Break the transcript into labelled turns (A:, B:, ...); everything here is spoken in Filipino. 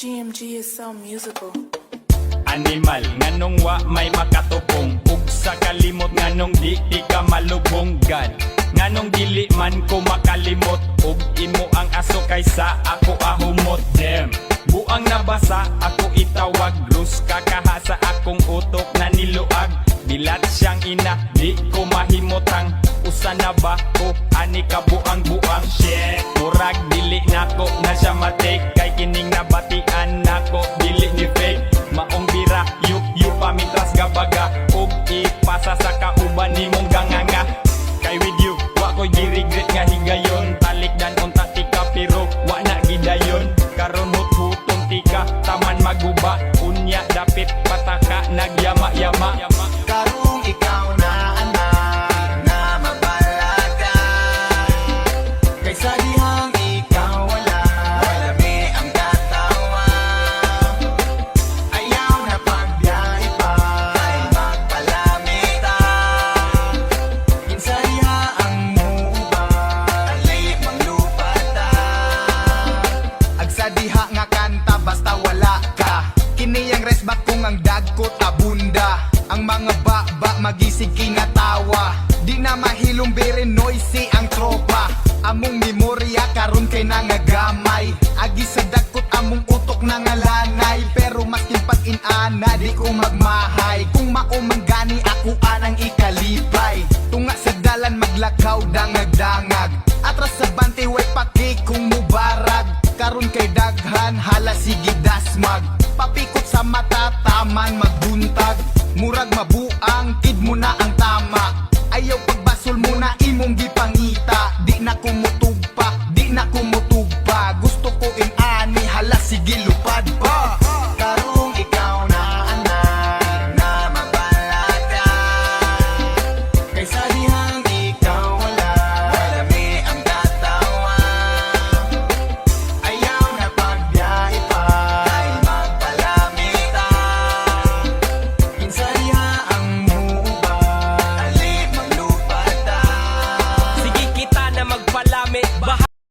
A: GMG is so musical.
B: Animal, nganong wa may makatubong. Ug sa kalimot, nganong di ka malubong. God, nganong dili man ko makalimot. Ug imo ang aso kaysa ako ahumot. Damn, buang nabasa ako itawag. Rus kakaha sa akong utok na niluag. Bilat siyang ina, di ko mahimotang. Usa na ba ko, ani ka buang-buang. Shit, murag dili nako na siya matik. Kay kining nabatian nako, dili ni fake. Maong bira, yu pamitras gabaga. Ug ipasa sa kauban ni mong ganganga. Kay with you, wa ko'y girigret nga higayon. Talikdan unta tika pero wa na gidayon. Karon hut-hutong tika, taman maguba. Unya dapit pataka, nagyama-yama.
C: Karong ikaw na anak na mabalaga. Kaysa dihang ikaw wala, walami ang katawa. Ayaw na pagbiyahe pa, ay magpalamita. Kinsa diha ang muuba, alay manglupata. Agsa diha nga kanta basta wala ka. Kini ang resbak kung ang dagkot abunda. Ang mga baba magisig kinatawa. Di na mahilumbirin noisy ang tropa. Among memorya karon kay nangagamay. Agi sa dagkot among utok nangalanay. Pero maskin pag-inana di ko magmahay. Kung maumanggani ako anang ikalipay. Tunga sa dalan maglakaw dangag-dangag. Atras sa bante way paki kung mubarag. Karon kay daghan hala sige dasmag. Papikot sa mata taman magbuntag. Murag mabuang, kid mo na ang